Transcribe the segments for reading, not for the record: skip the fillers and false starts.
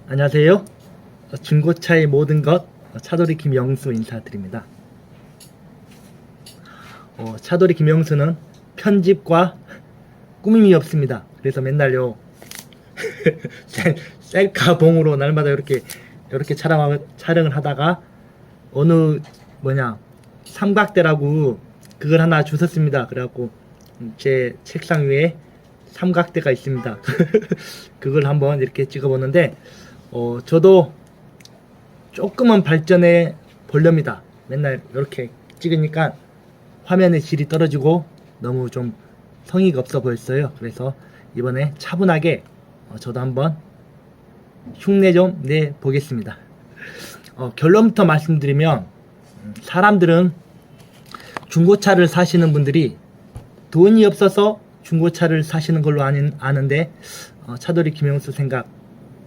안녕하세요. 중고차의 모든 것 차돌이 김영수 인사드립니다. 차돌이 김영수는 편집과 꾸밈이 없습니다. 그래서 맨날요 셀카봉으로 날마다 이렇게 촬영을 하다가 어느 삼각대라고 그걸 하나 주셨습니다. 그래갖고 제 책상 위에 삼각대가 있습니다. 그걸 한번 이렇게 찍어보는데 저도 조금은 발전해 보렵니다. 맨날 이렇게 찍으니까 화면의 질이 떨어지고 너무 좀 성의가 없어 보였어요. 그래서 이번에 차분하게 저도 한번 흉내 좀 내 보겠습니다. 결론부터 말씀드리면 사람들은 중고차를 사시는 분들이 돈이 없어서 중고차를 사시는 걸로 아는데 차돌이 김영수 생각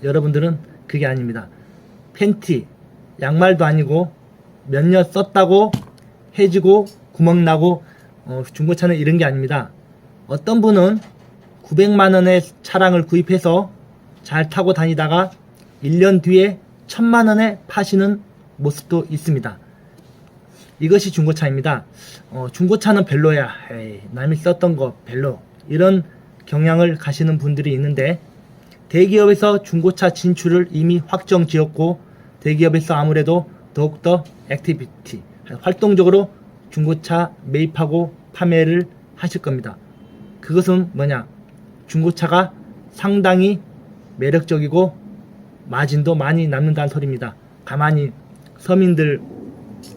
여러분들은 그게 아닙니다. 팬티, 양말도 아니고 몇 년 썼다고 해지고 구멍나고 중고차는 이런 게 아닙니다. 어떤 분은 900만원의 차량을 구입해서 잘 타고 다니다가 1년 뒤에 1000만원에 파시는 모습도 있습니다. 이것이 중고차입니다. 중고차는 별로야. 에이, 남이 썼던 거 별로. 이런 경향을 가시는 분들이 있는데 대기업에서 중고차 진출을 이미 확정 지었고 대기업에서 아무래도 더욱더 액티비티, 활동적으로 중고차 매입하고 판매를 하실 겁니다. 그것은 중고차가 상당히 매력적이고 마진도 많이 남는다는 소리입니다. 가만히 서민들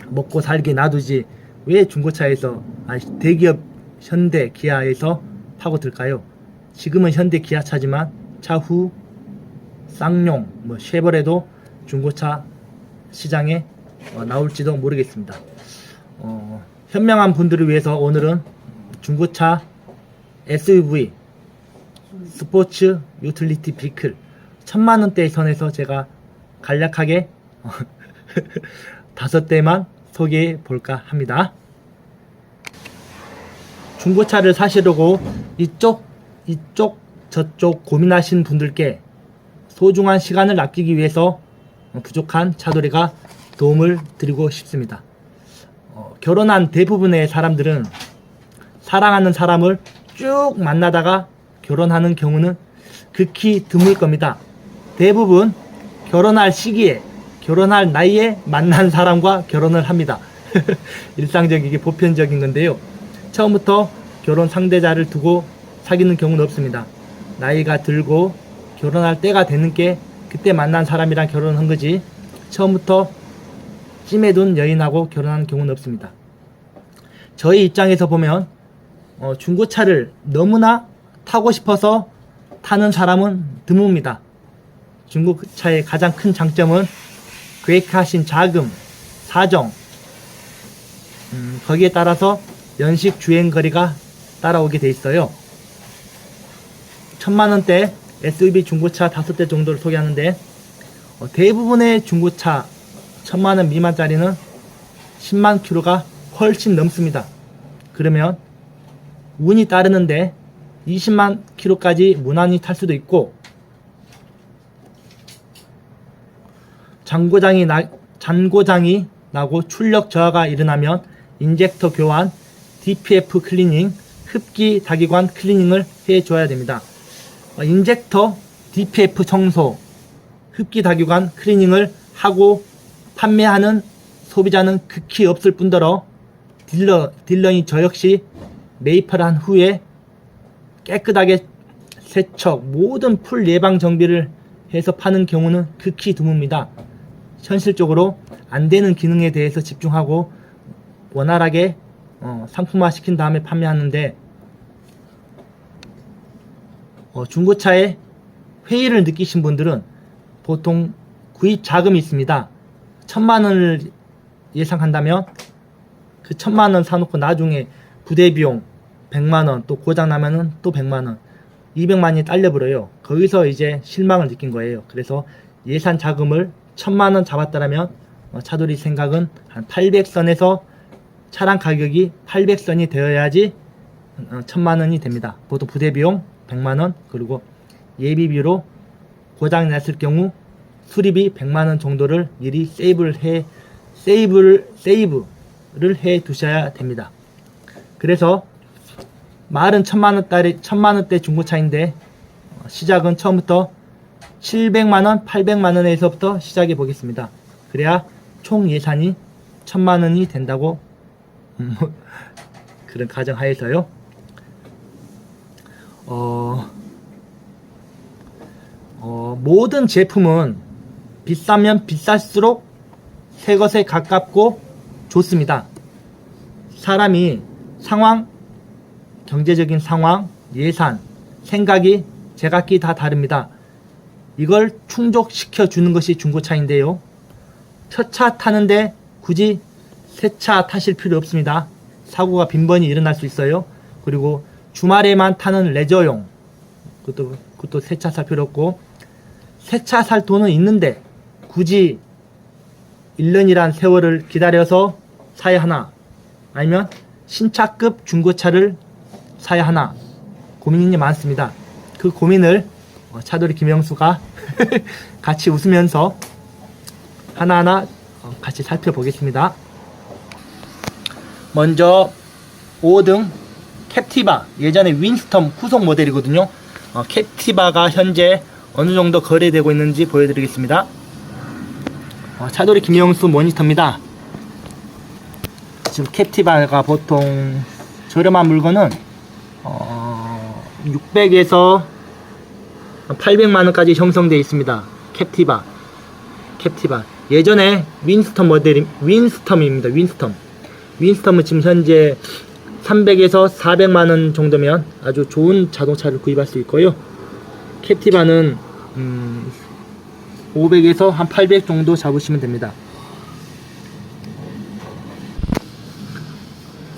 먹고 살게 놔두지 왜 중고차에서 대기업 현대 기아에서 파고들까요? 지금은 현대 기아차지만 차후 쌍용 쉐보레도 중고차 시장에 나올지도 모르겠습니다. 현명한 분들을 위해서 오늘은 중고차 SUV 스포츠 유틸리티 비클 1000만원대 선에서 제가 간략하게 5대만 소개해 볼까 합니다. 중고차를 사시려고 이쪽 저쪽 고민하신 분들께 소중한 시간을 아끼기 위해서 부족한 차돌이가 도움을 드리고 싶습니다. 결혼한 대부분의 사람들은 사랑하는 사람을 쭉 만나다가 결혼하는 경우는 극히 드물 겁니다. 대부분 결혼할 시기에 결혼할 나이에 만난 사람과 결혼을 합니다. 일상적이게 보편적인 건데요. 처음부터 결혼 상대자를 두고 사귀는 경우는 없습니다. 나이가 들고 결혼할 때가 되는 게 그때 만난 사람이랑 결혼한 거지 처음부터 찜해둔 여인하고 결혼하는 경우는 없습니다. 저희 입장에서 보면 중고차를 너무나 타고 싶어서 타는 사람은 드뭅니다. 중고차의 가장 큰 장점은 계획하신 자금, 사정, 거기에 따라서 연식 주행거리가 따라오게 돼 있어요. 1000만원대 SUV 중고차 5대 정도를 소개하는데 대부분의 중고차 1000만원 미만짜리는 10만 킬로가 훨씬 넘습니다. 그러면 운이 따르는데 20만 킬로까지 무난히 탈 수도 있고 잔고장이 나고 출력 저하가 일어나면 인젝터 교환, DPF 클리닝, 흡기 다기관 클리닝을 해줘야 됩니다. 인젝터 DPF 청소, 흡기 다기관 클리닝을 하고 판매하는 소비자는 극히 없을 뿐더러 딜러인 저 역시 매입을 한 후에 깨끗하게 세척, 모든 풀 예방 정비를 해서 파는 경우는 극히 드뭅니다. 현실적으로 안 되는 기능에 대해서 집중하고 원활하게 상품화 시킨 다음에 판매하는데 중고차에 회의를 느끼신 분들은 보통 구입 자금이 있습니다. 1000만원을 예상한다면 그 1000만원 사놓고 나중에 부대비용 100만원 또 고장나면은 또 100만원 200만원이 딸려버려요. 거기서 이제 실망을 느낀 거예요. 그래서 예산 자금을 1000만원 잡았다면 차돌이 생각은 한 800선에서 차량 가격이 800선이 되어야지 1000만원이 됩니다. 보통 부대비용 100만원 그리고 예비비로 고장이 났을 경우 수리비 100만원 정도를 미리 세이브를 해 두셔야 됩니다. 그래서 말은 1000만원대 중고차인데 시작은 처음부터 700만원, 800만원에서부터 시작해 보겠습니다. 그래야 총 예산이 1000만원이 된다고 그런 가정하에서요. 모든 제품은 비싸면 비쌀수록 새 것에 가깝고 좋습니다. 사람이 상황, 경제적인 상황, 예산, 생각이 제각기 다 다릅니다. 이걸 충족시켜 주는 것이 중고차인데요. 첫 차 타는데 굳이 새 차 타실 필요 없습니다. 사고가 빈번히 일어날 수 있어요. 그리고 주말에만 타는 레저용, 그것도 새 차 살 필요 없고, 새 차 살 돈은 있는데 굳이 1년이란 세월을 기다려서 사야 하나, 아니면 신차급 중고차를 사야 하나, 고민이 많습니다. 그 고민을 차돌이 김영수가 같이 웃으면서 하나하나 같이 살펴보겠습니다. 먼저 5등 캡티바, 예전에 윈스톰 후속 모델이거든요. 캡티바가 현재 어느 정도 거래되고 있는지 보여드리겠습니다. 차돌이 김영수 모니터입니다. 지금 캡티바가 보통 저렴한 물건은 600에서 800만원까지 형성되어 있습니다. 캡티바 예전에 윈스톰 모델이 윈스톰입니다. 윈스톰은 지금 현재 300에서 400만원 정도면 아주 좋은 자동차를 구입할 수 있고요. 캡티바는 500에서 한 800 정도 잡으시면 됩니다.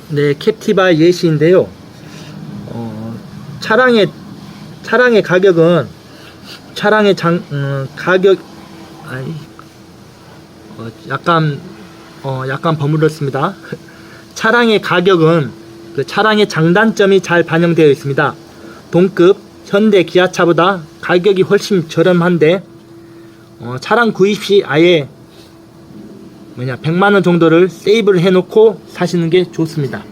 네, 캡티바 예시인데요. 차량의 가격은 약간 버물었습니다. 차량의 가격은 그 차량의 장단점이 잘 반영되어 있습니다. 동급 현대 기아차보다 가격이 훨씬 저렴한데 차량 구입 시 아예 100만원 정도를 세이브를 해놓고 사시는 게 좋습니다.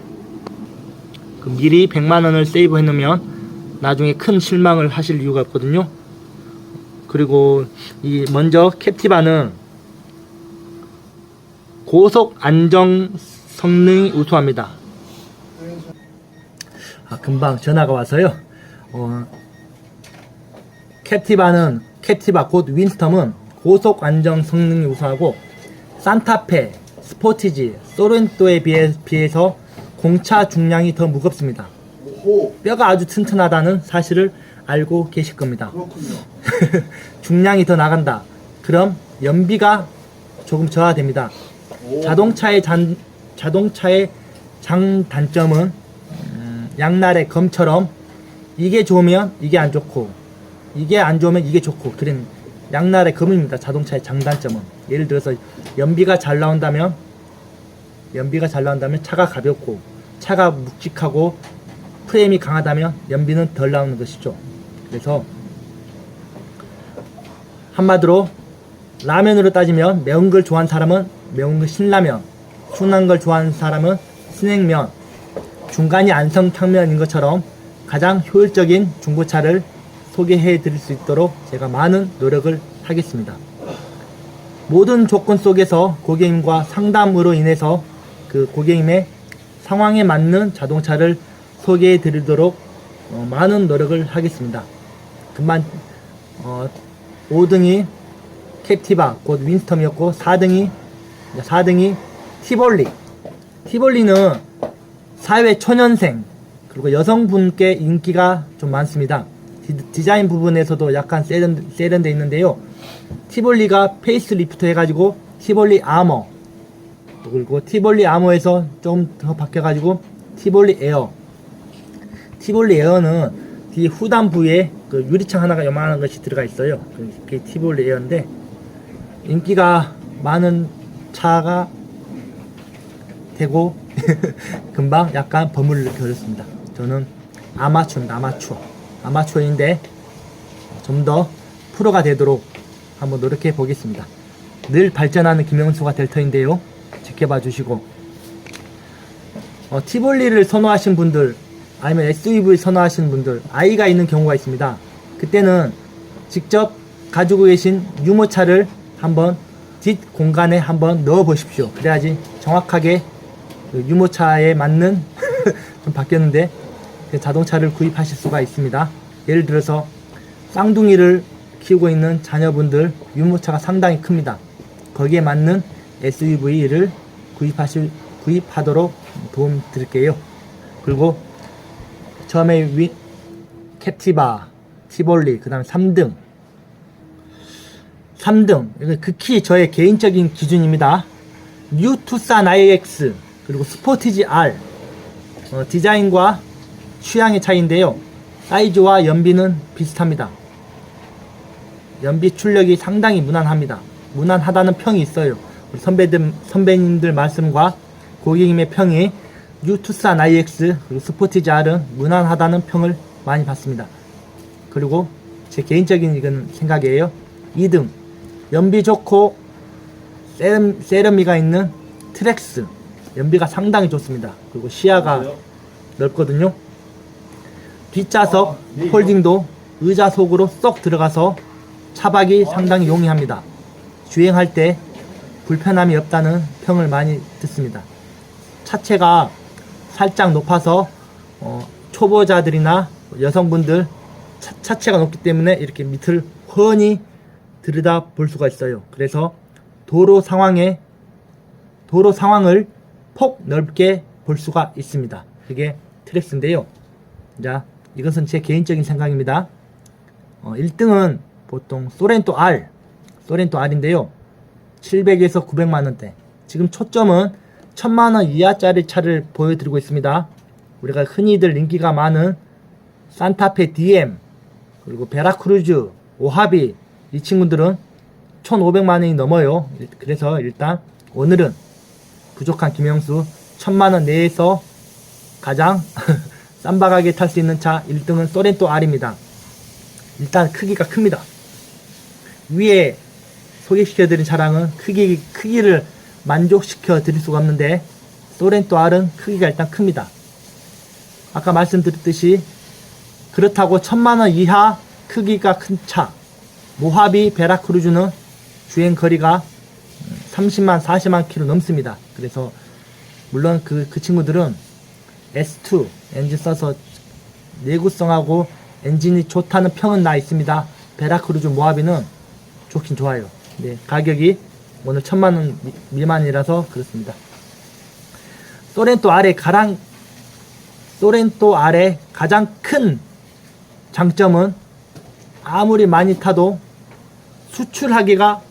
미리 100만원을 세이브 해놓으면 나중에 큰 실망을 하실 이유가 없거든요. 그리고 먼저 캡티바는 고속 안정 성능이 우수합니다. 금방 전화가 와서요. 캡티바 곧 윈스톰은 고속 안정 성능이 우수하고 산타페, 스포티지, 소렌토에 비해서 공차 중량이 더 무겁습니다. 뼈가 아주 튼튼하다는 사실을 알고 계실 겁니다. 중량이 더 나간다. 그럼 연비가 조금 저하됩니다. 자동차의 장단점은 양날의 검처럼 이게 좋으면 이게 안 좋고 이게 안 좋으면 이게 좋고 그런 양날의 검입니다. 자동차의 장단점은 예를 들어서 연비가 잘 나온다면 차가 가볍고 차가 묵직하고 프레임이 강하다면 연비는 덜 나오는 것이죠. 그래서 한마디로 라면으로 따지면 매운 걸 좋아하는 사람은 매운 거 신라면, 순한 걸 좋아하는 사람은 순냉면, 중간이 안성탕면인 것처럼 가장 효율적인 중고차를 소개해 드릴 수 있도록 제가 많은 노력을 하겠습니다. 모든 조건 속에서 고객님과 상담으로 인해서 그 고객님의 상황에 맞는 자동차를 소개해 드리도록 많은 노력을 하겠습니다. 그만 5등이 캡티바 곧 윈스톰이었고 4등이 티볼리는 사회 초년생 그리고 여성분께 인기가 좀 많습니다. 디자인 부분에서도 약간 세련돼 있는데요. 티볼리가 페이스리프트 해가지고 티볼리 아머, 그리고 티볼리 아머에서 좀 더 바뀌어가지고 티볼리 에어. 티볼리 에어는 뒤 후단 부위에 그 유리창 하나가 요만한 것이 들어가 있어요. 그게 티볼리 에어인데 인기가 많은 차가 되고 금방 약간 버무를 느껴졌습니다. 저는 아마추어인데 좀 더 프로가 되도록 한번 노력해 보겠습니다. 늘 발전하는 김영수가 될 터인데요. 지켜봐 주시고, 티볼리를 선호하신 분들, 아니면 SUV 선호하시는 분들, 아이가 있는 경우가 있습니다. 그때는 직접 가지고 계신 유모차를 한번 뒷 공간에 한번 넣어 보십시오. 그래야지 정확하게 유모차에 맞는 좀 바뀌었는데 자동차를 구입하실 수가 있습니다. 예를 들어서 쌍둥이를 키우고 있는 자녀분들, 유모차가 상당히 큽니다. 거기에 맞는 SUV를 구입하도록 도움 드릴게요. 그리고 처음에 캡티바, 티볼리, 그 다음에 3등, 이거 극히 저의 개인적인 기준입니다. 뉴 투싼 IX, 그리고 스포티지 R, 디자인과 취향의 차이인데요. 사이즈와 연비는 비슷합니다. 연비 출력이 상당히 무난합니다. 무난하다는 평이 있어요. 우리 선배님들 말씀과 고객님의 평이 뉴 투싼 IX 그리고 스포티지 R은 무난하다는 평을 많이 받습니다. 그리고 제 개인적인 이건 생각이에요. 2등, 연비 좋고 세련미가 있는 트랙스, 연비가 상당히 좋습니다. 그리고 시야가 넓거든요. 뒷좌석 폴딩도 의자 속으로 쏙 들어가서 차박이 상당히 용이합니다. 주행할 때 불편함이 없다는 평을 많이 듣습니다. 차체가 살짝 높아서 초보자들이나 여성분들 차체가 높기 때문에 이렇게 밑을 훤히 들여다 볼 수가 있어요. 그래서 도로 상황을 폭 넓게 볼 수가 있습니다. 그게 트랙스인데요. 자, 이것은 제 개인적인 생각입니다. 1등은 보통 소렌토 R인데요. 700에서 900만원대. 지금 초점은 1000만원 이하짜리 차를 보여드리고 있습니다. 우리가 흔히들 인기가 많은 산타페 DM, 그리고 베라크루즈, 오하비, 이 친구들은 1500만원이 넘어요. 그래서 일단 오늘은 부족한 김영수 1000만원 내에서 가장 쌈박하게 탈 수 있는 차 1등은 소렌토 R입니다. 일단 크기가 큽니다. 위에 소개시켜드린 차량은 크기를 만족시켜 드릴 수가 없는데 소렌토 R은 크기가 일단 큽니다. 아까 말씀드렸듯이 그렇다고 1000만원 이하 크기가 큰 차 모하비 베라크루즈는 주행거리가 30만 40만 킬로 넘습니다. 그래서 물론 그 친구들은 S2 엔진 써서 내구성하고 엔진이 좋다는 평은 나 있습니다. 베라크루즈 모하비는 좋긴 좋아요. 네, 가격이 오늘 1000만원 미만이라서 그렇습니다. 소렌토 R의 가장 큰 장점은 아무리 많이 타도 수출하기가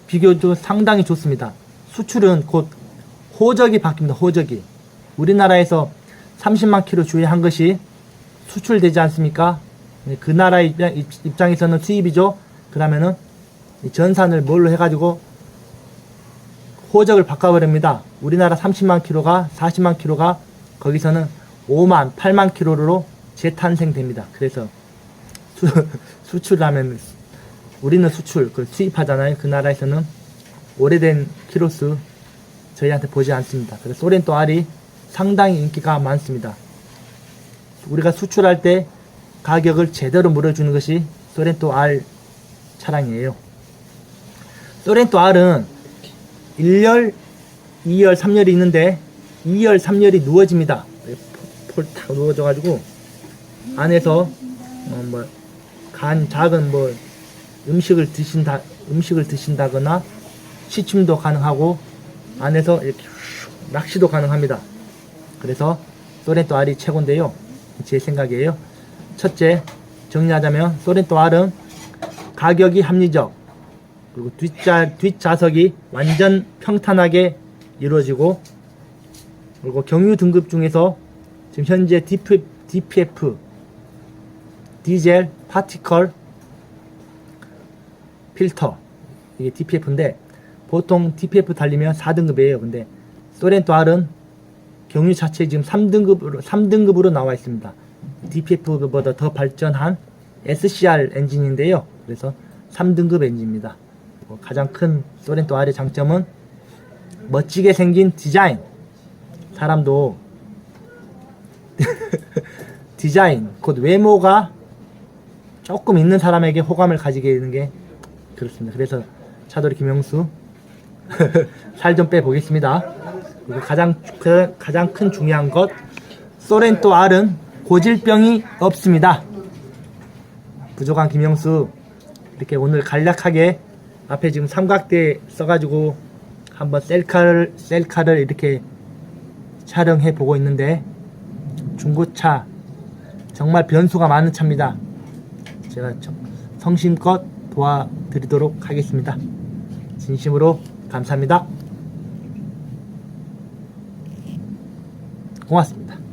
비교적 상당히 좋습니다. 수출은 곧 호적이 바뀝니다. 호적이. 우리나라에서 30만 킬로 주행한 것이 수출되지 않습니까? 그 나라 입장에서는 수입이죠. 그러면은 전산을 뭘로 해가지고 호적을 바꿔버립니다. 우리나라 30만 킬로가 40만 킬로가 거기서는 5만 8만 킬로로 재탄생됩니다. 그래서 수출하면 우리는 그걸 수입하잖아요. 그 나라에서는 오래된 키로수 저희한테 보지 않습니다. 그래서 소렌토 R이 상당히 인기가 많습니다. 우리가 수출할 때 가격을 제대로 물어주는 것이 소렌토 R 차량이에요. 소렌토 R은 1열, 2열, 3열이 있는데 2열, 3열이 누워집니다. 폴 탁 누워져가지고 안에서 작은 음식을 드신다거나 취침도 가능하고 안에서 이렇게 낚시도 가능합니다. 그래서 소렌토 R이 최고인데요. 제 생각이에요. 첫째, 정리하자면 소렌토 R은 가격이 합리적, 그리고 뒷좌석이 완전 평탄하게 이루어지고, 그리고 경유 등급 중에서 지금 현재 DPF 디젤 파티컬 필터, 이게 DPF인데 보통 DPF 달리면 4등급이에요. 근데 소렌토 R은 경유 자체 지금 3등급으로 나와 있습니다. DPF보다 더 발전한 SCR 엔진인데요. 그래서 3등급 엔진입니다. 가장 큰 소렌토 R의 장점은 멋지게 생긴 디자인. 사람도 디자인, 곧 외모가 조금 있는 사람에게 호감을 가지게 되는 게 그렇습니다. 그래서 차돌이 김영수 살 좀 빼보겠습니다. 그리고 가장 큰 중요한 것, 소렌토 R은 고질병이 없습니다. 부족한 김영수, 이렇게 오늘 간략하게 앞에 지금 삼각대 써가지고 한번 셀카를 이렇게 촬영해 보고 있는데, 중고차 정말 변수가 많은 차입니다. 제가 성심껏 도와드리도록 하겠습니다. 진심으로 감사합니다. 고맙습니다.